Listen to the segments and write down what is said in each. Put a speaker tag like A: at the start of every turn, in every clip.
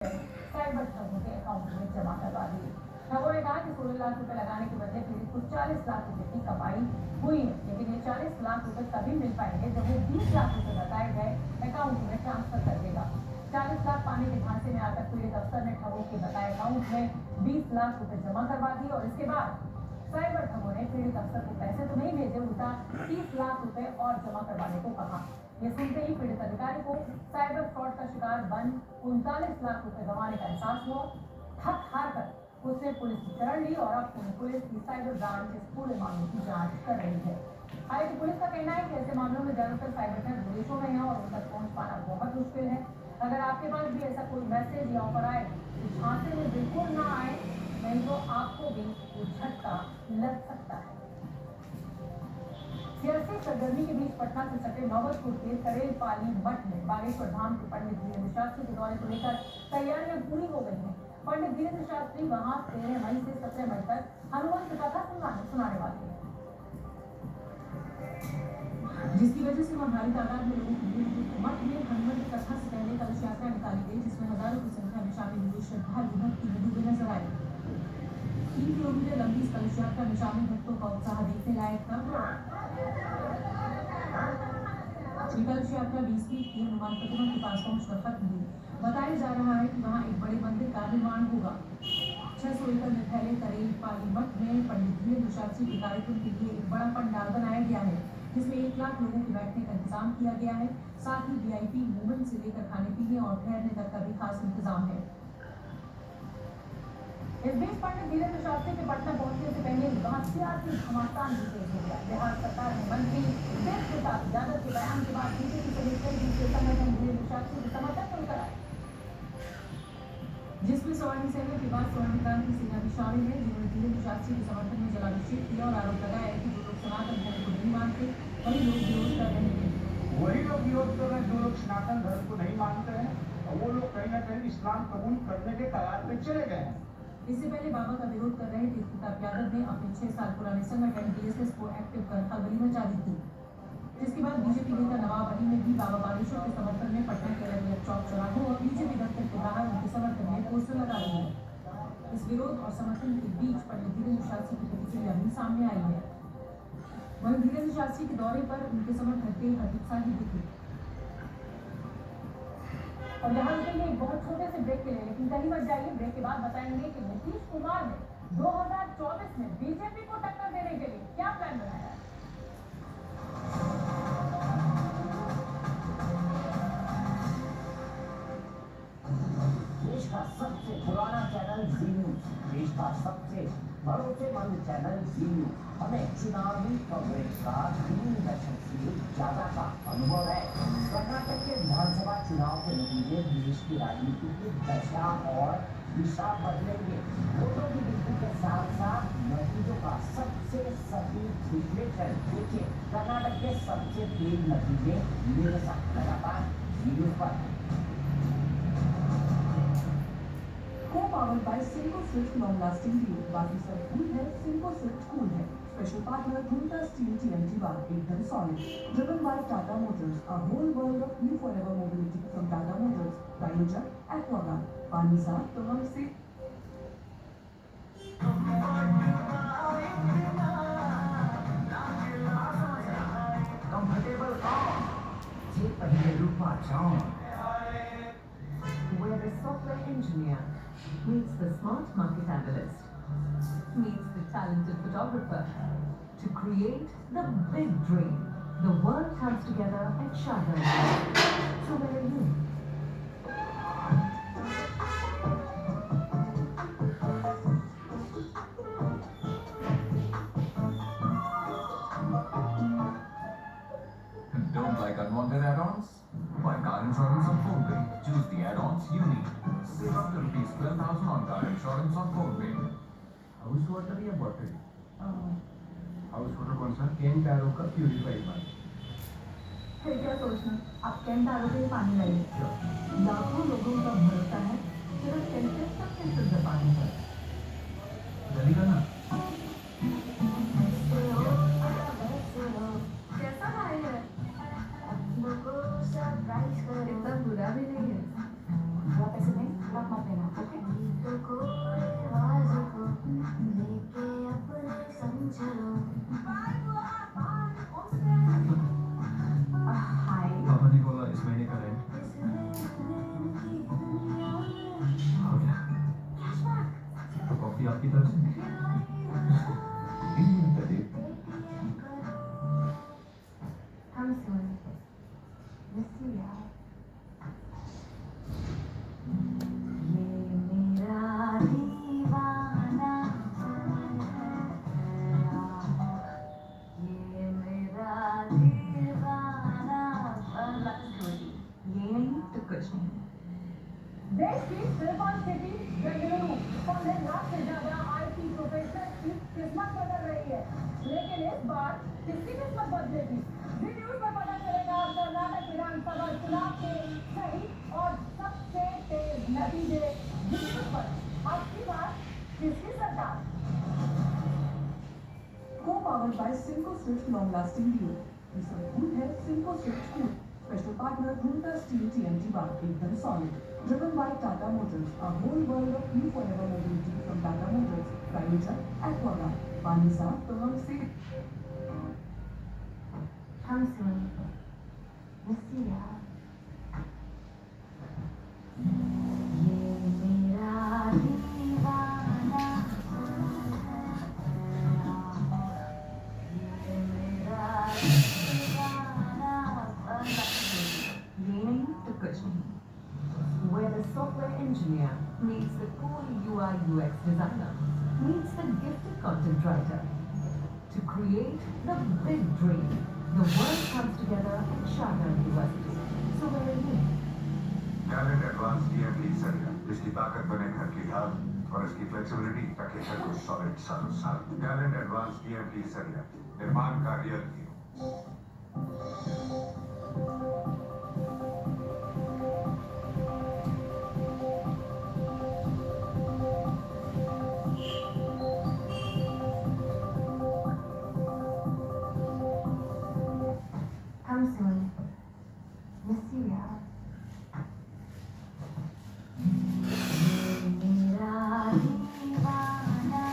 A: Cyber ठगों के account में जमा करवा दिए। ठगों ने कहा कि 16 लाख रुपए लगाने के बदले पीड़ित को 40 लाख रुपए की कमाई हुई है, लेकिन ये 40 लाख रुपए तभी मिल पाएंगे जब वो 20 लाख रुपए बताए गए अकाउंट में ट्रांसफर कर देगा। 40 लाख पाने के झांसे में आकर पीड़ित अफसर ने ठगों के बताए अकाउंट में 20 लाख रुपए जमा करवा दिए और इसके बाद साइबर ठगों ने पीड़ित अफसर को पैसे तो नहीं भेजे, उल्टा 30 लाख रुपए और जमा करवाने को कहा। ये सुनते ही पीड़ित अधिकारी को साइबर फ्रॉड का शिकार बन 39 लाख रुपए गंवाने का एहसास हुआ। थक हार कर उसने पुलिस की शरण ली और अब पुलिस की साइबर ब्रांच इस पूरे मामले की जांच कर रही है। हालांकि पुलिस का कहना है कि ऐसे मामलों में ज्यादातर साइबर ठग विदेशों में है और उन तक पहुंच पाना बहुत मुश्किल है। अगर आपके पास भी ऐसा कोई मैसेज या ऑफर आए तो झांसे में बिल्कुल ना आए, नहीं तो आपको भी झटका लग सकता है। सियासी सरगर्मी के बीच पटना से सटे नौबतपुर के करेल पाली मठ में बागेश्वर धाम के पंडित धीरेन्द्र शास्त्री के दौरे को लेकर तैयारियां पूरी हो गई हैं। पंडित धीरेन्द्र शास्त्री वहां 13 मई से 17 मई तक हनुमान कथा सुनाने वाले हैं, जिसकी वजह से वहां भारी तादाद में लोगों की भीड़ हुई। मठ में हनुमान कथा से पहले कलश यात्रा निकाली गई, जिसमें हजारों की संख्या में शामिल हुए श्रद्धालु भक्ति में डूबे नजर आए। 3 किलोमीटर लंबी इस कलश यात्रा में शामिल भक्तों का उत्साह देखने लायक था। कलश यात्रा 20 फीट की हनुमान प्रतिमा के पास पहुंचकर खत्म हुई। बताया जा रहा है कि वहां एक बड़े मंदिर का निर्माण होगा। 600 एकड़ में फैले करेल पाली मठ में पंडित धीरेन्द्र शास्त्री के कार्यक्रम के लिए एक बड़ा पंडाल बनाया गया है, जिसमें 1 लाख लोगों के बैठने का इंतजाम किया गया है। साथ ही VIP मूवमेंट से लेकर खाने पीने और ठहरने तक का भी खास इंतजाम है। इस बीच पंडित धीरेन्द्र शास्त्री के पटना पहुंचने से पहले वहां सियासी घमासान भी तेज हो गया। बिहार सरकार ने मंत्री देव प्रताप यादव के बयान के बाद बीजेपी समेत कई दूसरे संगठन धीरेन्द्र शास्त्री के समर्थन में उतर आए, जिसमें स्वर्ण सेना के बाद स्वर्ण क्रांति सेना भी शामिल है, जिन्होंने धीरेन्द्र शास्त्री के समर्थन में जलाभिषेक किया और आरोप लगाया कि जो लोग सनातन धर्म को नहीं मानते वही लोग विरोध कर रहे हैं।
B: वही लोग विरोध कर रहे हैं जो लोग सनातन धर्म को नहीं मानते हैं, और वो लोग कहीं ना कहीं इस्लाम कबूल करने के कगार पे चले गए हैं।
A: इससे पहले बाबा का विरोध कर रहे देव प्रताप यादव ने अपने 6 साल पुराने संगठन DSS को एक्टिव कर खलबली मचा दी थी, जिसके बाद बीजेपी नेता नवाब अली ने भी बाबा बागेश्वर के समर्थन में पटना के अलग-अलग चौक चौराहों और बीजेपी दफ्तर के बाहर उनके समर्थन में पोस्टर लगा दिए। इस विरोध और समर्थन के बीच पंडित धीरेन्द्र शास्त्री की प्रतिक्रिया भी सामने आई है। वहीं धीरेन्द्र शास्त्री के दौरे पर उनके समर्थक बेहद उत्साहित दिखे। और यहाँ रुकेंगे एक बहुत छोटे से ब्रेक के लिए, लेकिन कहीं मत जाइए। ब्रेक के बाद बताएंगे कि नीतीश कुमार ने 2024 में बीजेपी को टक्कर देने के लिए क्या प्लान बनाया है।
C: देश का सबसे पुराना चैनल जी न्यूज, देश का सबसे भरोसेमंद चैनल जी न्यूज, हमें चुनावी कवरेज का 3 दशक से ज्यादा का अनुभव है। कर्नाटक के विधानसभा चुनाव के नतीजे देश की राजनीति की दशा और दिशा बदलेंगे। वोटों की गिनती के साथ साथ नतीजों का सबसे सटीक विश्लेषण देखिए। कर्नाटक के सबसे तेज नतीजे मेरे साथ लगातार जी न्यूज पर।
D: Co-powered by Simco Switch long-lasting deal. बाकी सब कूल है, Simco Switch कूल है। Special partner Bhumika Steel TMT bar, एकदम solid. Driven by Tata Motors, a whole world of new forever mobility from Tata Motors. Rhinoja, Aquaguard, Panisa, तो हमसे
C: Comfortable on, ये पहले रूपा जान।
E: Where the software engineer meets the smart market analyst, meets the talented photographer to create the big dream. The world comes together at Shagar. So where are you?
F: Don't like unwanted add-ons? Buy car insurance on PhonePe. Choose the add-ons you need. Save up to rupees 12,000 on car insurance on PhonePe.
B: House water या bottle? House water कौन सा? Can tarot का purified पानी।
D: फिर क्या सोचना, आप can tarot से पानी लाइए। लाखों लोगों का भरोसा है सिर्फ कैन सबसे शुद्ध पानी पर।
B: जलेगा ना?
D: कैसा भाई है?
A: सरप्राइज कर,
D: इतना बुरा भी नहीं है।
A: पैसे नहीं,
F: की तरफ से इंडिया का देव
E: हम सुन मिस यू यार ये मेरा दीवाना ये मेरा दीवाना ये नहीं तो कुछ नहीं
A: देश की सिलिकॉन सिटी बेंगलुरु पौने लाख से ज्यादा IT प्रोफेशनल्स की किस्मत बदल रही है, लेकिन इस बार किसकी किस्मत बदलेगी? जी न्यूज में पता चलेगा कर्नाटक विधानसभा चुनाव के सही और सबसे तेज नतीजे। जी न्यूज पर अब की बात किसकी सरकार?
D: Co-powered by Simco Swift Long Lasting Deal. दूसरा कूल है Simco Swift Cool. Special partner Dhunta Steel TMT Bar, एकदम solid. Driven by Tata Motors, a whole world of new forever mobility from Tata Motors. Private Aquaguard, पानी साफ तो हम से
E: हम सुन miss you यार ये मेरा दीवाना ये मेरा दीवाना ये नहीं तो कुछ नहीं where the software engineer meets the cool UI UX designer meets the gifted content writer to create the big dream. The world comes together at Sharda University. So where are you?
F: Talent advance DMT सरिया इसकी ताकत बने घर की ढाल और इसकी flexibility रखे घर को सॉलिड सालों साल टैलेंट एडवांस DMT सरिया निर्माण कार्य
E: हम सुन मिस यू यार मेरा दीवाना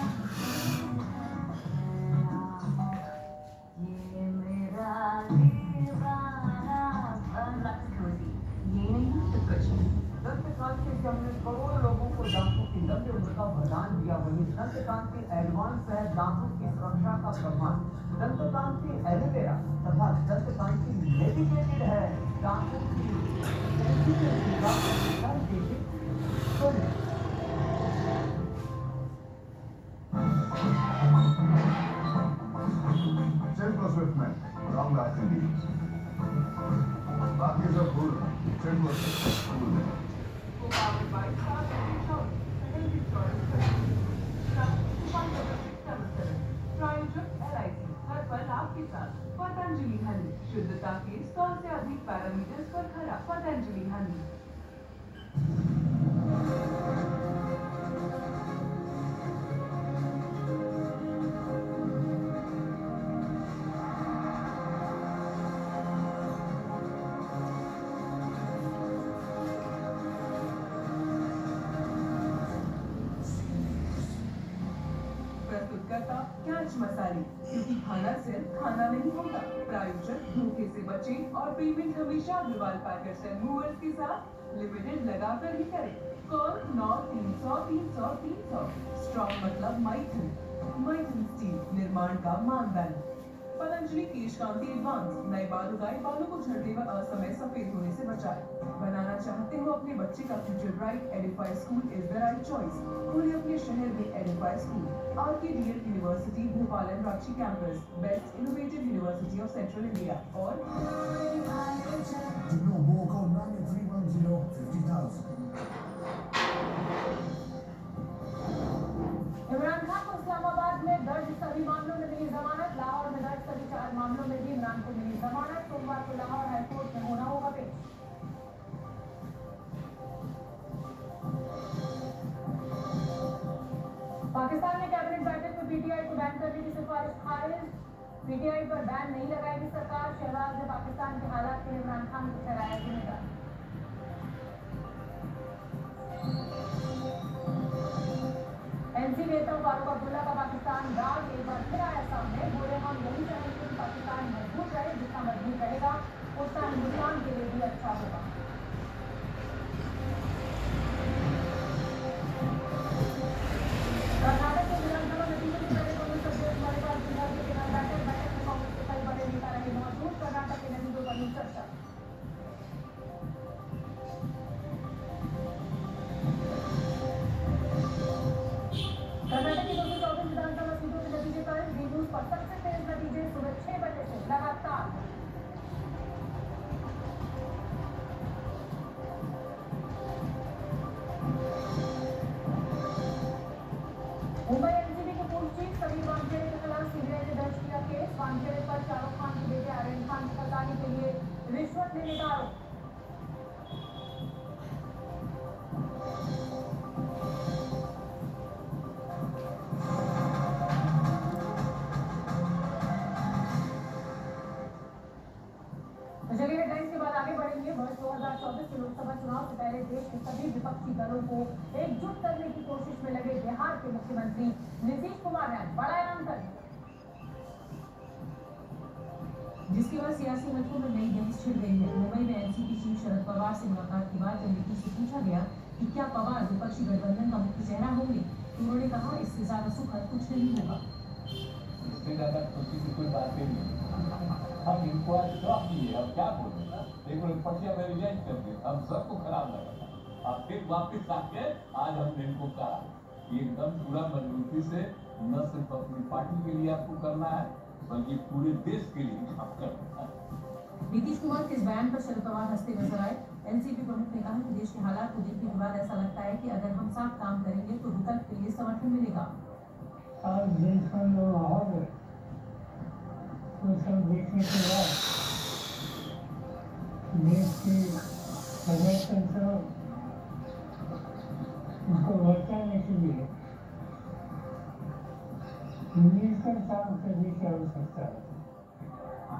E: ये मेरा दीवाना ये नहीं तो कुछ नहीं
C: दंतकांति से हमने करोड़ों लोगों को दांतों की लंबी उम्र का वरदान दिया वही दंतकांति एडवांस है दांतों की सुरक्षा का प्रमाण दंतकांति एलोवेरा तथा दंतकांति मेडिकेटेड है दांतों की सेंसिटिविटी का हर बेसिक सोने
F: Simple Swiftman, long lasting deals. बाकी सब भूल Simple Swift cool है
D: Co-powered by Tata Motors, second choice. प्रायोजक LIC हर पल आपके साथ पतंजलि हनी शुद्धता के 100 से अधिक पैरामीटर्स पर खरा पतंजलि हनी प्रस्तुतकर्ता कैच मसाले क्योंकि खाना सिर्फ खाना नहीं होता प्रायोजक धोखे से बचें और पेमेंट हमेशा अग्रवाल पैकेट्स एंड मूवर्स के साथ लिमिटेड लगाकर ही करें कॉल 9-300-300-300 स्ट्रॉन्ग मतलब माइथन स्टील निर्माण का मानदंड पतंजलि केश कांति एडवांस नए बाल उगाए बालों को झड़ने व असमय सफेद होने से बचाए बनाना चाहते हो अपने बच्चे का future bright Edify school is the right choice खोले अपने शहर में Edify school RKDL university Bhopal and Ranchi campus best innovative university of central India और
A: इमरान खान को इस्लामाबाद में दर्ज सभी मामलों में मिली जमानत लाहौर में दर्ज सभी 4 मामलों में भी इमरान को मिली जमानत सोमवार को लाहौर हाईकोर्ट में होना होगा पेश पाकिस्तान ने कैबिनेट बैठक में PTI को बैन करने की सिफारिश खारिज PTI पर बैन नहीं लगाएगी सरकार शहबाज ने पाकिस्तान के हालात के लिए इमरान खान को ठहराया जिम्मेदार NC नेता फारूक अब्दुल्ला का पाकिस्तान राग एक बार फिर आया सामने बोले हम यही चाहेंगे कि पाकिस्तान मजबूत रहे जितना मजबूत रहेगा उतना हिंदुस्तान के लिए भी अच्छा होगा कर्नाटक चुनाव से पहले देश के सभी विपक्षी दलों को एकजुट करने की कोशिश में लगे बिहार के मुख्यमंत्री नीतीश कुमार ने आज बड़ा ऐलान कर दिया,
D: जिसके बाद सियासी हलकों में नई बहस छिड़ गई है। मुंबई में एनसीपी चीफ शरद पवार से मुलाकात के बाद जब नीतीश से पूछा गया कि क्या पवार विपक्षी गठबंधन का मुख्य चेहरा होंगे, तो उन्होंने कहा इससे ज्यादा सुखद कुछ नहीं होगा।
G: इससे ज्यादा खुशी की कोई बात ही नहीं। हम इनको आज श्रॉफ दिए, अब क्या बोले, देखो पटिया में रिजाइन कर दिए, हम सबको खराब लगा। अब फिर वापिस आके आज हमने इनको कहा एकदम पूरा मजबूती से न सिर्फ अपनी पार्टी के लिए आपको करना है बल्कि पूरे देश के लिए काम करना है।
D: नीतीश कुमार के इस बयान पर शरद पवार हंसते नजर आए। एनसीपी प्रमुख ने कहा कि देश के हालात को देखने के बाद ऐसा लगता है कि अगर हम साथ काम करेंगे तो विकल्प के लिए समर्थन मिलेगा।
H: आज देश का जो माहौल है वो सब देखने के बाद देश के सभी तंत्र उसको बचाने के लिए मिलकर काम करने की आवश्यकता है।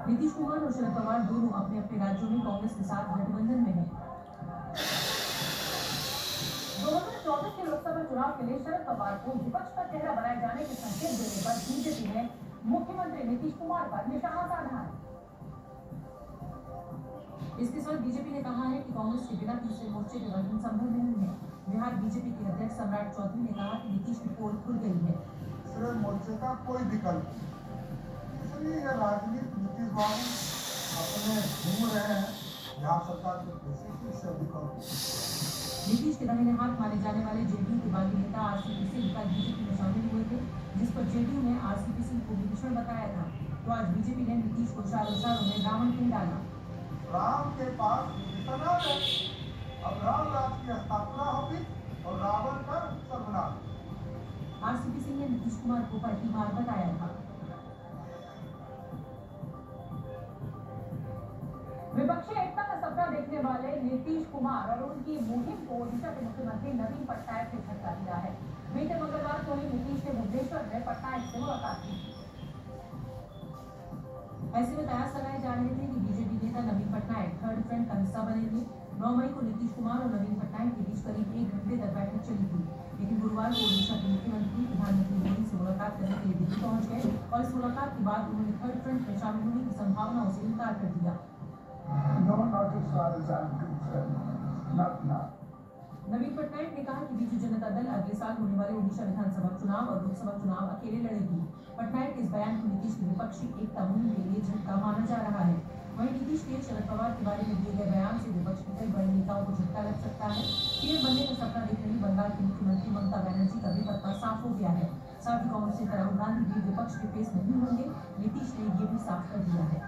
D: नीतीश कुमार और शरद पवार दोनों अपने अपने राज्यों में कांग्रेस के साथ गठबंधन में हैं।
A: 2024 के लोकसभा चुनाव के लिए शरद पवार को विपक्ष का चेहरा बनाए जाने के संकेत देने पर बीजेपी ने मुख्यमंत्री नीतीश कुमार पर निशाना साधा है।
D: इसके साथ बीजेपी ने कहा है कि कांग्रेस के बिना तीसरे मोर्चे के गठन संभव नहीं है। बिहार बीजेपी के अध्यक्ष सम्राट चौधरी ने कहा कि नीतीश की पोल खुल गई है।
B: तीसरे मोर्चे का कोई विकल्प नहीं, इसलिए यह राजनीति नीतीश बाबू अपने घूम रहे हैं बिहार सरकार के पैसे से विकल्प।
D: नीतीश के दाहिने हाथ माने जाने वाले जेडीयू के बागी नेता आरसीपी सिंह कल बीजेपी में शामिल हुए थे, जिस पर जेडीयू ने आरसीपी सिंह को विभीषण बताया था। तो आज बीजेपी ने नीतीश को चारों में रावण कह डाला।
B: राम के पास विभीषण आ गए, अब राम राज की स्थापना होगी और रावण का सर्वनाश।
D: आरसीपी सिंह ने नीतीश कुमार को पलटी मार बताया था।
A: विपक्षी एकता का सपना देखने वाले नीतीश कुमार और उनकी मुहिम को ओडिशा के मुख्यमंत्री नवीन पटनायक ने झटका दिया है। बीते मंगलवार को ही नीतीश ने भुवनेश्वर में पटनायक से मुलाकात की।
D: ऐसे में कयास लगाए जा रहे थे कि बीजेपी नेता नवीन पटनायक थर्ड फ्रंट का हिस्सा बनेंगे। 9 मई को नीतीश कुमार और नवीन पटनायक के बीच करीब 1 घंटे तक बैठक चली थी, लेकिन गुरुवार को ओडिशा के मुख्यमंत्री प्रधानमंत्री मोदी से मुलाकात करने के लिए दिल्ली पहुंच गए और इस मुलाकात के बाद उन्होंने थर्ड फ्रंट में शामिल होने की संभावनाओं से इनकार कर दिया।
B: No, not as far as I'm concerned. Not now.
D: नवीन पटनायक ने कहा कि बीजू जनता दल अगले साल होने वाले ओडिशा विधानसभा चुनाव और लोकसभा चुनाव अकेले लड़ेगी। पटनायक के इस बयान को नीतीश की विपक्षी एकता मुहिम के लिए झटका माना जा रहा है। वहीं नीतीश के शरद पवार के बारे में दिए गए बयान से विपक्ष के कई बड़े नेताओं को झटका लग सकता है। पीएम बनने का सपना देख रही बंगाल की मुख्यमंत्री ममता बनर्जी का भी पत्ता साफ हो गया है। साथ ही कांग्रेस नेता राहुल गांधी भी विपक्ष के फेस नहीं होंगे। नीतीश ने ये भी साफ कर दिया है।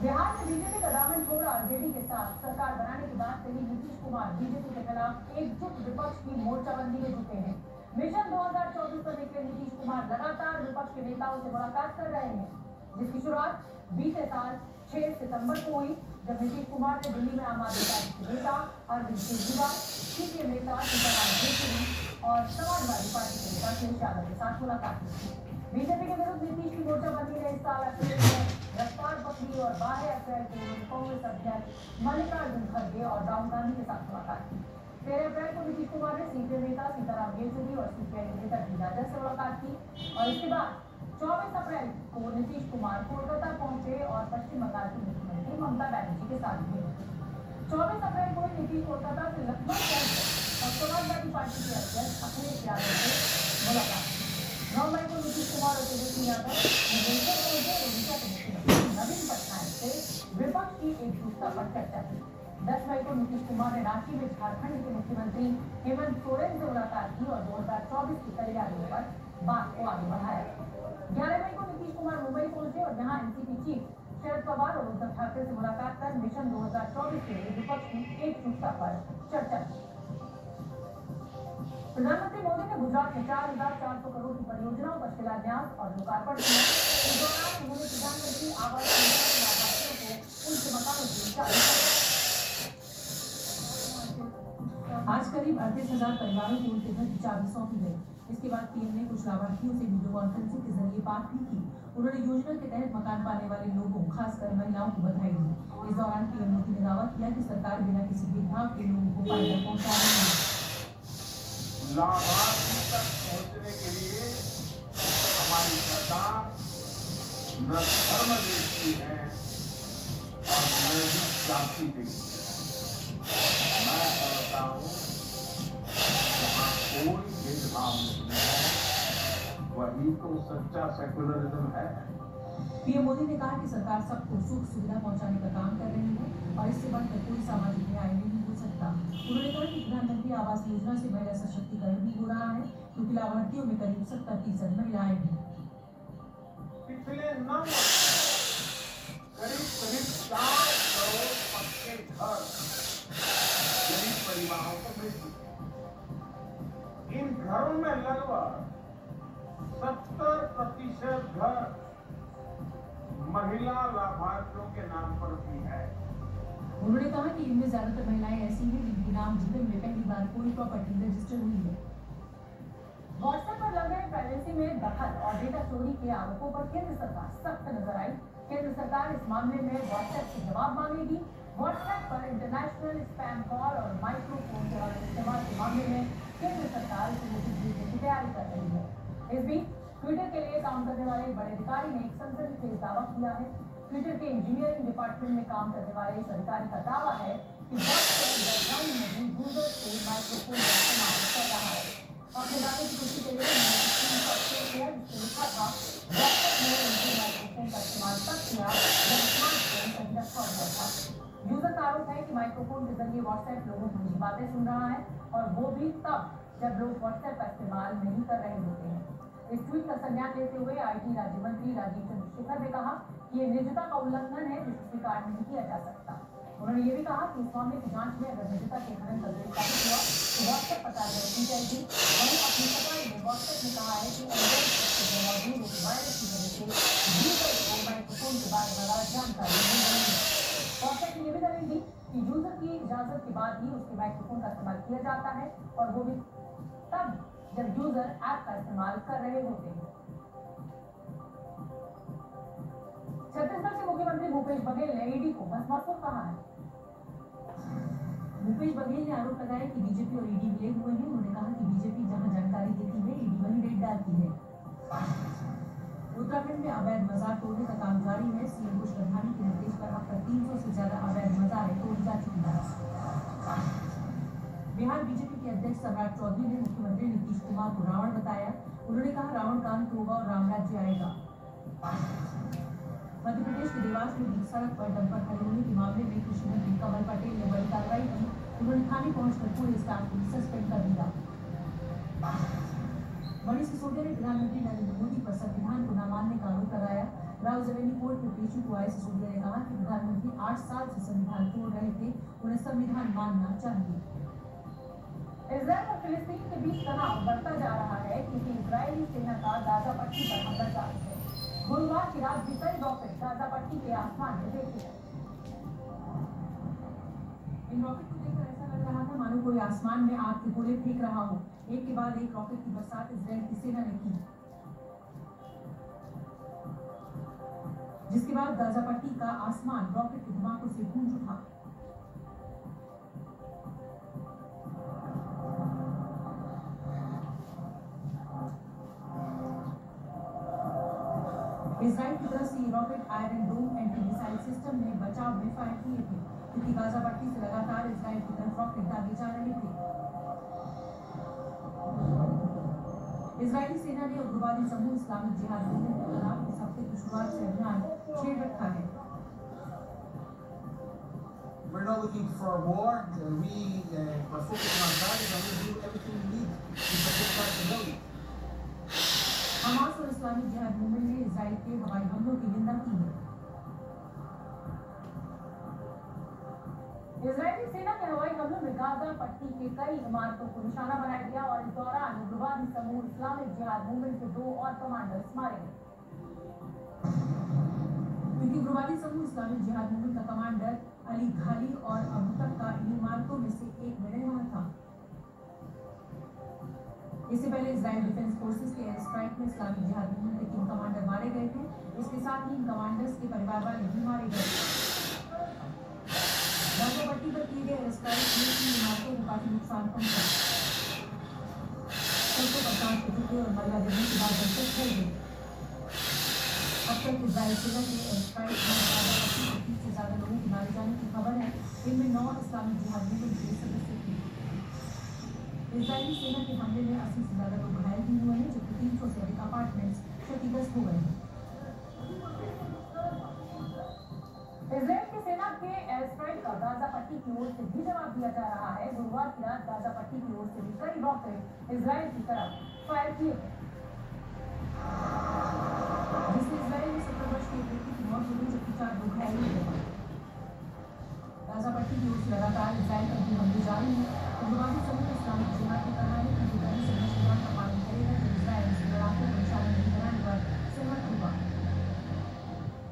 A: बिहार में बीजेपी का दामन छोड़ा आरजेडी के साथ सरकार बनाने की बात कही नीतीश कुमार बीजेपी के खिलाफ एकजुट विपक्ष की मोर्चाबंदी में जुटे हैं। मिशन 2024 पर निकले नीतीश कुमार लगातार विपक्ष के नेताओं से मुलाकात कर रहे हैं, जिसकी शुरुआत बीते साल 6 सितंबर को हुई, जब नीतीश कुमार ने दिल्ली में आम आदमी पार्टी के नेता अरविंद केजरीवाल, सीपीएम नेता सीताराम येचुरी और समाजवादी पार्टी के नेता अखिलेश यादव के साथ मुलाकात की। बीजेपी के विरुद्ध नीतीश की मोर्चाबंदी ने इस साल अप्रैल में रफ्तार पकड़ी और 12 अप्रैल को उन्होंने कांग्रेस अध्यक्ष मल्लिकार्जुन खड़गे और राहुल गांधी के साथ मुलाकात की। 13 अप्रैल को नीतीश कुमार ने सीपीएम नेता सीताराम येचुरी और सीपीआई नेता डी राजा से मुलाकात की और इसके बाद 24 अप्रैल को नीतीश कुमार कोलकाता पहुंचे और पश्चिम बंगाल की मुख्यमंत्री ममता बनर्जी के साथ मिले। 24 अप्रैल को नीतीश कोलकाता से लखनऊ पहुंचे और समाजवादी पार्टी के अध्यक्ष अखिलेश यादव से मुलाकात की। 9 मई को नीतीश कुमार और तेजस्वी यादव भुवनेश्वर पहुंचे और ओडिशा के मुख्यमंत्री नवीन पटनायक से विपक्ष की एकजुटता पर चर्चा की। 10 मई को नीतीश कुमार ने रांची में झारखंड के मुख्यमंत्री हेमंत सोरेन से मुलाकात की और 2024 की तैयारियों पर बात को आगे बढ़ाया। 11 मई को नीतीश कुमार मुंबई पहुंचे और यहां एनसीपी चीफ शरद पवार और उद्धव ठाकरे से मुलाकात कर मिशन 2024 के लिए विपक्ष की एकजुटता पर चर्चा की। प्रधानमंत्री मोदी ने गुजरात में 4,400 करोड़ की परियोजनाओं का शिलान्यास और लोकार्पण किया। इस दौरान उन्होंने प्रधानमंत्री आवास योजना के लाभार्थियों को उनके मकानों की चाबी आज करीब 38,000 परिवारों को उनके घर की चाबी सौंपी गई। इसके बाद पीएम ने कुछ लाभार्थियों से वीडियो कॉन्फ्रेंसिंग के जरिए बात भी की। उन्होंने योजना के तहत मकान पाने वाले लोगों, खासकर महिलाओं को बधाई दी। इस दौरान पीएम मोदी ने दावा किया कि सरकार बिना किसी भेदभाव के लोगों को फायदा पहुंचा रही है।
G: लाभार्थी तक पहुंचने के लिए हमारी सरकार न धर्म देखती है और न ही जाति देखती है। मैं समझता हूँ जहाँ कोई भेदभाव नहीं है वही तो सच्चा सेकुलरिज्म है।
A: पीएम मोदी ने कहा कि सरकार सबको सुख सुविधा पहुंचाने का काम कर रही है और इससे बढ़कर कोई सामाजिक न्याय नहीं हो सकता। उन्होंने कहा कि प्रधानमंत्री आवास योजना से महिला सशक्तिकरण भी हो रहा है, क्योंकि लाभार्थियों में करीब 70% महिलाएं हैं।
G: पिछले 9 करीब 4 करोड़ पक्के घर गरीब परिवारों को मिल चुके। इन घरों में लगभग 70% घर महिला लाभार्थियों के नाम पर भी है।
A: उन्होंने कहा कि इनमें ज्यादातर महिलाएं ऐसी हैं जिनके नाम जीवन में पहली बार कोई प्रॉपर्टी रजिस्टर हुई है। व्हाट्सएप पर लग रहे प्राइवेसी में दखल और डेटा चोरी के आरोपों पर केंद्र सरकार सख्त नजर आई। केंद्र सरकार इस मामले में व्हाट्सएप से जवाब मांगेगी। व्हाट्सएप पर इंटरनेशनल स्पैम कॉल और माइक्रोफोन के इस्तेमाल के मामले में केंद्र सरकार इसे नोटिस भेजने की तैयारी कर रही है। इस बीच ट्विटर के लिए काम करने वाले एक बड़े अधिकारी ने एक सनसनीखेज दावा किया है। ट्विटर के इंजीनियरिंग डिपार्टमेंट में काम करने वाले इस अधिकारी का दावा है कि व्हाट्सएप वेबसाइट में भी यूजर से माइक्रोफोन का इस्तेमाल कर रहा है। अपने दावे की पुष्टि के लिए उन्होंने स्क्रीनशॉट शेयर किया जिसमें लिखा था व्हाट्सएप ने उनके माइक्रोफोन का इस्तेमाल तब किया जब स्मार्टफोन कहीं रखा हुआ था। यूजर का आरोप है कि माइक्रोफोन के जरिए व्हाट्सएप लोगों की निजी बातें सुन रहा है और वो भी तब जब लोग व्हाट्सएप का इस्तेमाल नहीं कर रहे होते हैं। इस ट्वीट का संज्ञान लेते हुए आईटी राज्य मंत्री राजीव चंद्रशेखर ने कहा कि ये निजता का उल्लंघन है जिसे स्वीकार नहीं किया जा सकता। उन्होंने ये भी कहा कि इस मामले की जांच में अगर निजता के हनन का दोष साबित हुआ तो व्हाट्सएप पर कार्रवाई की जाएगी। वहीं अपनी सफाई में व्हाट्सएप ने कहा है कि मौजूद एक वायरस की वजह से यूजर को माइक्रोफोन के बारे में गलत जानकारी नहीं मिली। व्हाट्सएप ने यह भी दलील दी कि यूजर की इजाजत के बाद ही उसके माइक्रोफोन का इस्तेमाल किया जाता है और वो भी तब जब यूजर ऐप का इस्तेमाल कर रहे होते हैं। छत्तीसगढ़ के मुख्यमंत्री भूपेश बघेल ने ईडी को भस्मासुर कहा है। भूपेश बघेल ने आरोप लगाया कि बीजेपी और ईडी मिले हुए हैं। उन्होंने कहा कि बीजेपी जहां जानकारी देती है, ईडी वहीं रेड डालती है। उत्तराखंड में अवैध मजार तोड़ने का काम जारी है। सीएम कुश गंधानी के निर्देश पर अब तक 300 से ज्यादा अवैध मजारें तोड़ी जा चुकी हैं। बिहार बीजेपी के अध्यक्ष सम्राट चौधरी ने मुख्यमंत्री नीतीश कुमार को रावण बताया। उन्होंने कहा रावण कांत होगा और राम राज्य आएगा। मध्य प्रदेश के देवास में बीच सड़क पर डंपर खड़े होने के मामले में कृषि मंत्री कमल पटेल ने बड़ी कार्रवाई की। उन्होंने थाने पहुंचकर पूरे स्टाफ को सस्पेंड कर दिया। मनीष सिसोदिया ने प्रधानमंत्री नरेंद्र मोदी पर संविधान को न मानने का आरोप लगाया। राउज रेवेन्यू कोर्ट में पेशी को आए सिसोदिया ने कहा कि प्रधानमंत्री 8 साल से संविधान तोड़ रहे थे, उन्हें संविधान मानना चाहिए। इजरायल और फिलिस्तीन के बीच तनाव बढ़ता जा रहा है क्योंकि इजरायली सेना का गाजा पट्टी पर हमला जारी है। गुरुवार की रात भी कई रॉकेट गाजा पट्टी के आसमान में देखे गए। इन रॉकेट को देखकर ऐसा लग रहा था मानो कोई आसमान में आग के गोले फेंक रहा हो। एक के बाद एक रॉकेट की बरसात इजरायल की सेना ने की, जिसके बाद गाजा पट्टी का आसमान रॉकेट के धमाकों से गूंज उठा। इजराइल की तरफ से रॉकेट आयरन डोम एंटी मिसाइल सिस्टम ने बचाव में फायर किए थे, क्योंकि गाजा पट्टी से लगातार इजराइल की तरफ रॉकेट दागे जा रहे थे। इजरायली सेना ने उग्रवादी समूह इस्लामिक जिहाद मूवमेंट के खिलाफ इस हफ्ते की शुरुआत से अभियान छेड़ रखा है।
I: We're not looking for war. We are focusing on values and we do everything we need to protect our stability.
A: Hamas और इस्लामिक जिहाद मूवमेंट ने इजराइल के हवाई हमलों की निंदा की है। इजरायली सेना के हवाई हमलों में गाजा पट्टी के कई इमारतों को निशाना बनाया गया और इस दौरान उग्रवादी समूह इस्लामिक जिहाद मूवमेंट के 2 और कमांडर्स मारे गए। क्योंकि उग्रवादी समूह इस्लामिक जिहाद मूवमेंट का कमांडर अली घाली और अबू तक का इन इमारतों में से एक में रह रहा था। इससे पहले इजराइल डिफेंस फोर्सेस के एयर स्ट्राइक में इस्लामिक जिहादी के 3 कमांडर मारे गए थे। इसके साथ ही इन कमांडर्स के परिवार वाले भी मारे गए। गाजा पट्टी पर किए गए एयर स्ट्राइक में 3 इमारतों को काफी नुकसान पहुंचा। 150 के टुकड़े और मलबा गिरने के बाद दहशत फैल गई। अब तक इजराइल सेना के एयर स्ट्राइक में गाजा पट्टी पर 30 से ज्यादा लोगों के मारे जाने की खबर है। इनमें 9 इस्लामिक जिहादियों के सदस्य थे। इजरायली सेना के हमले में 80 से ज्यादा लोग घायल भी हुए हैं, जबकि 300 से अधिक अपार्टमेंट्स क्षतिग्रस्त हो गए हैं। इजराइल की सेना के एयर स्ट्राइक का गाजा पट्टी की ओर से भी जवाब दिया जा रहा है। गुरुवार की रात गाजा पट्टी की ओर से भी कई रॉकेट इजराइल की तरफ फायर किए गए, जिससे इजराइल में 17 वर्ष के एक व्यक्ति की मौत हो गई, जबकि 4 लोग घायल हुए हैं। गाजा पट्टी की ओर से लगातार इजराइल पर भी हमले जारी हैं। उग्रवादी समूह इस्लामिक जिहाद ने कहा है कि यूनानी संरचना का पालन करेगा जो इजराइल से लड़ाकों को निशाना नहीं बनाने पर सहमत होगा।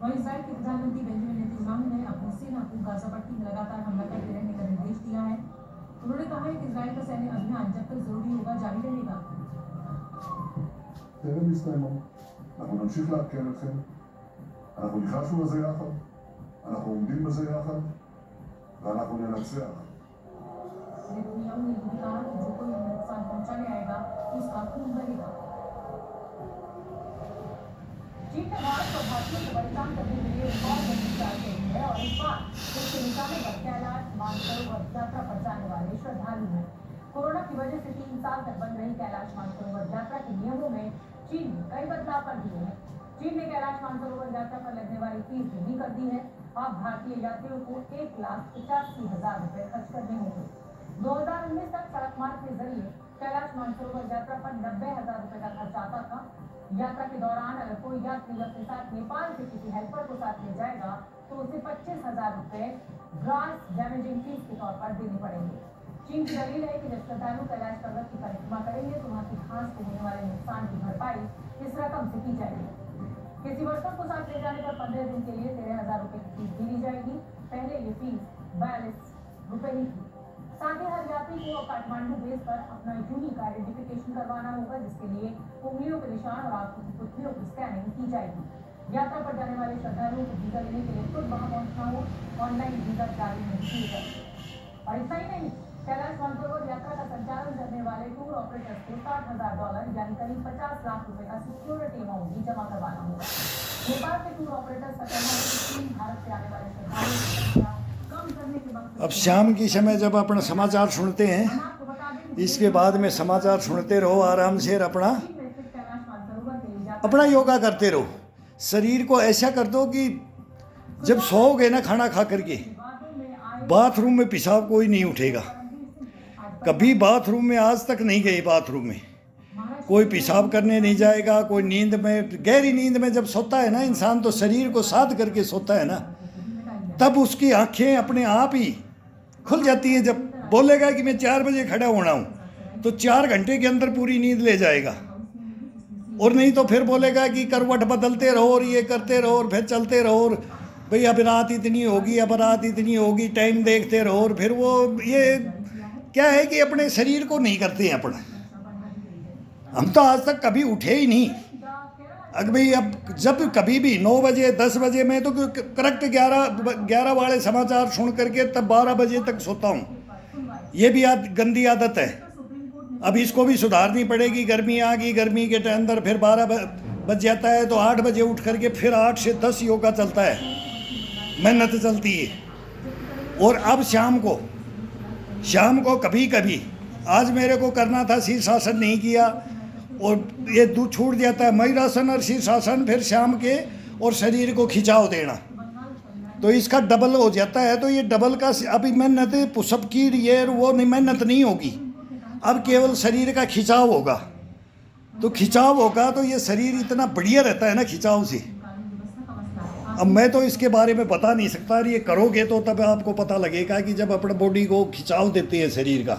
A: वहीं इजराइल के प्रधानमंत्री बेंजामिन नेतन्याहू ने अपनी सेना को गाजा पट्टी में लगातार हमला करते रहने का निर्देश दिया है। उन्होंने कहा है कि इजराइल का सैन्य अभियान जब तक जरूरी होगा जारी रहेगा।
B: טרם הסתיימו, אנחנו נמשיך לעדכן אתכם, אנחנו נכנסנו בזה יחד, אנחנו עומדים בזה יחד, ואנחנו ננצח.
A: नेतन्याहू ने भी कहा कि जो कोई हमें नुकसान पहुंचाने आएगा उसका खून बहेगा। चीन ने भारत और भारतीयों को परेशान करने के लिए एक और रणनीति तैयार की है और इस बार उसके निशाने पर कैलाश मानसरोवर यात्रा पर जाने वाले श्रद्धालु हैं। कोरोना की वजह से 3 साल तक बंद रही कैलाश मानसरोवर यात्रा के नियमों में चीन ने कई बदलाव कर दिए हैं। चीन ने कैलाश मानसरोवर यात्रा पर लगने वाली फीस भी कर दी है। अब भारतीय यात्रियों को 1,85,000 रुपए खर्च करने होंगे। 2019 तक सड़क मार्ग के जरिए कैलाश मानसरोवर यात्रा पर 90,000 रुपए का खर्च आता था। यात्रा के दौरान अगर कोई यात्री अपने साथ नेपाल के किसी हेल्पर को साथ ले जाएगा तो उसे 25,000 रुपए ग्रास डैमेजिंग फीस के तौर पर देने पड़ेंगे। चीन की दलील है कि जब श्रद्धालु कैलाश पर्वत की परिक्रमा करेंगे तो वहां की घास को होने वाले नुकसान की भरपाई इस रकम से की जाएगी। किसी वर्कर को साथ ले जाने पर 15 दिन के लिए 13,000 रुपए की फीस दी जाएगी। पहले ये फीस 42 रुपए ही थी। साथ ही हर यात्री को काठमांडू बेस पर अपना यूनिक आइडेंटिफिकेशन करवाना होगा, जिसके लिए उंगलियों के निशान और आंखों की पुतलियों की स्कैनिंग की जाएगी। यात्रा पर जाने वाले श्रद्धालुओं को वीजा लेने के लिए खुद वहां पहुंचना हो, ऑनलाइन वीजा जारी नहीं किए गए। और इतना ही नहीं, कैलाश मानसरोवर यात्रा का संचालन करने वाले टूर ऑपरेटर्स को $60,000 यानी करीब 50 लाख रुपए का सिक्योरिटी अमाउंट भी जमा करवाना होगा। नेपाल के टूर ऑपरेटर्स का कहना है कि चीन भारत से आने वाले श्रद्धालुओं की संख्या कम करने के मकसद
J: अब शाम की समय जब अपना समाचार सुनते हैं, इसके बाद में समाचार सुनते रहो आराम से, और अपना योगा करते रहो। शरीर को ऐसा कर दो कि जब सोओगे ना खाना खा करके, बाथरूम में पेशाब कोई नहीं उठेगा। कभी बाथरूम में आज तक नहीं गए, बाथरूम में कोई पेशाब करने नहीं जाएगा। कोई नींद में, गहरी नींद में जब सोता है ना इंसान, तो शरीर को साध करके सोता है ना, तब उसकी आंखें अपने आप ही खुल जाती हैं। जब बोलेगा कि मैं 4 बजे खड़ा होना हूँ, तो 4 घंटे के अंदर पूरी नींद ले जाएगा। और नहीं तो फिर बोलेगा कि करवट बदलते रहो और ये करते रहो और फिर चलते रहो, और भाई अब रात इतनी होगी, अब रात इतनी होगी, टाइम देखते रहो। और फिर वो ये क्या है कि अपने शरीर को नहीं करते हैं अपना। हम तो आज तक कभी उठे ही नहीं। अगर भाई अब जब कभी भी 9 बजे 10 बजे में तो करेक्ट 11 वाले समाचार सुन करके तब 12 बजे तक सोता हूँ। ये भी गंदी आदत है। अब इसको भी सुधारनी पड़ेगी। गर्मी आ गई, गर्मी के अंदर फिर 12 बज जाता है, तो 8 बजे उठ करके फिर 8 से 10 योगा चलता है, मेहनत चलती है। और अब शाम को कभी कभी, आज मेरे को करना था, शीर्षासन नहीं किया और ये दूध छूट जाता है। मयूरासन और शीर्षासन फिर शाम के, और शरीर को खिंचाव देना, तो इसका डबल हो जाता है। तो ये डबल का अभी मेहनत पुशअप की ये वो नहीं, मेहनत नहीं होगी। अब केवल शरीर का खिंचाव होगा। तो खिंचाव होगा तो ये शरीर इतना बढ़िया रहता है ना खिंचाव से। अब मैं तो इसके बारे में बता नहीं सकता। ये करोगे तो तब आपको पता लगेगा कि जब अपने बॉडी को खिंचाव देते हैं शरीर का।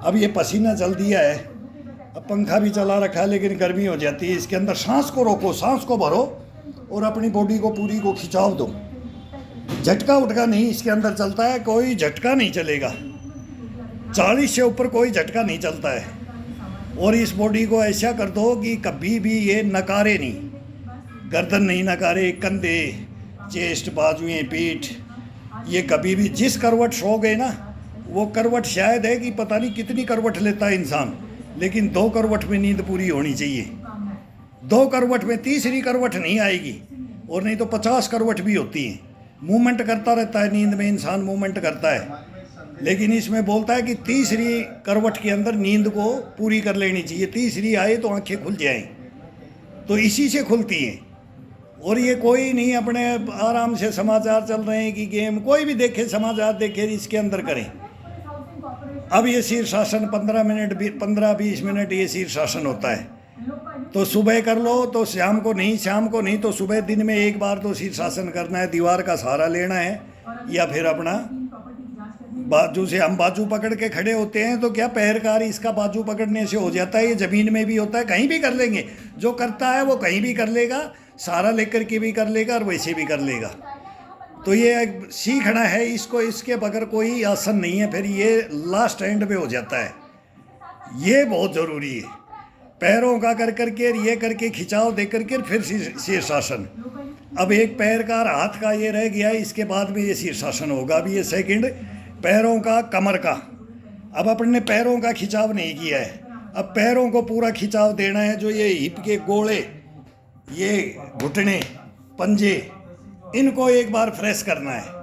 J: अब ये पसीना चल दिया है, अब पंखा भी चला रखा है, लेकिन गर्मी हो जाती है। इसके अंदर सांस को रोको, सांस को भरो, और अपनी बॉडी को पूरी को खिंचाव दो। झटका उटका नहीं इसके अंदर चलता है, कोई झटका नहीं चलेगा, 40 से ऊपर कोई झटका नहीं चलता है। और इस बॉडी को ऐसा कर दो कि कभी भी ये नकारे नहीं, गर्दन नहीं नकारे, कंधे, चेस्ट, बाजुएं, पीठ, ये कभी भी जिस करवट सो गए ना, वो करवट शायद है कि पता नहीं कितनी करवट लेता है इंसान, लेकिन 2 करवट में नींद पूरी होनी चाहिए। 2 करवट में तीसरी करवट नहीं आएगी, और नहीं तो 50 करवट भी होती हैं। मूवमेंट करता रहता है नींद में, इंसान मूवमेंट करता है, लेकिन इसमें बोलता है कि तीसरी करवट के अंदर नींद को पूरी कर लेनी चाहिए। तीसरी आए तो आंखें खुल जाएं, तो इसी से खुलती हैं। और ये कोई नहीं अपने आराम से समाचार चल रहे हैं कि गेम, कोई भी देखे समाचार देखे इसके अंदर करें। अब ये शीर्षासन 15-20 मिनट ये शीर्षासन होता है, तो सुबह कर लो, तो शाम को नहीं तो सुबह दिन में एक बार तो शीर्षासन करना है। दीवार का सहारा लेना है, या फिर अपना बाजू से, हम बाजू पकड़ के खड़े होते हैं तो क्या पैर का इसका बाजू पकड़ने से हो जाता है। ये ज़मीन में भी होता है, कहीं भी कर लेंगे। जो करता है वो कहीं भी कर लेगा, सहारा लेकर के भी कर लेगा और वैसे भी कर लेगा। तो ये सीखना है इसको, इसके बगैर कोई आसन नहीं है, फिर ये लास्ट एंड पे हो जाता है। ये बहुत ज़रूरी है, पैरों का कर करके ये करके खिंचाव दे करके फिर शीर्षासन। अब एक पैर का और हाथ का ये रह गया, इसके बाद में ये शीर्षासन होगा। अभी ये सेकंड पैरों का, कमर का। अब अपन ने पैरों का खिंचाव नहीं किया है, अब पैरों को पूरा खिंचाव देना है। जो ये हिप के गोले, ये घुटने, पंजे, इनको एक बार फ्रेश करना है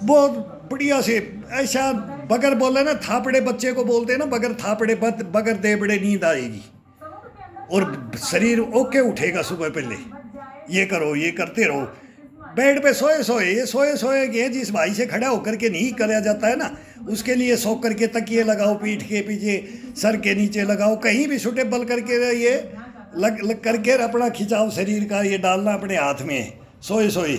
J: बहुत बढ़िया से। ऐसा बगैर बोले ना, थापड़े बच्चे को बोलते हैं ना, बगैर थापड़े बगैर देबड़े नींद आएगी और शरीर ओके उठेगा सुबह पहले। ये करो, ये करते रहो। बेड पे सोए के जिस भाई से खड़ा होकर के नहीं कराया जाता है ना, उसके लिए सो करके तकिए लगाओ, पीठ के पीछे, सर के नीचे लगाओ, कहीं भी सुटेबल करके ये लग करके अपना खिंचाव शरीर का ये डालना अपने हाथ में, सोए।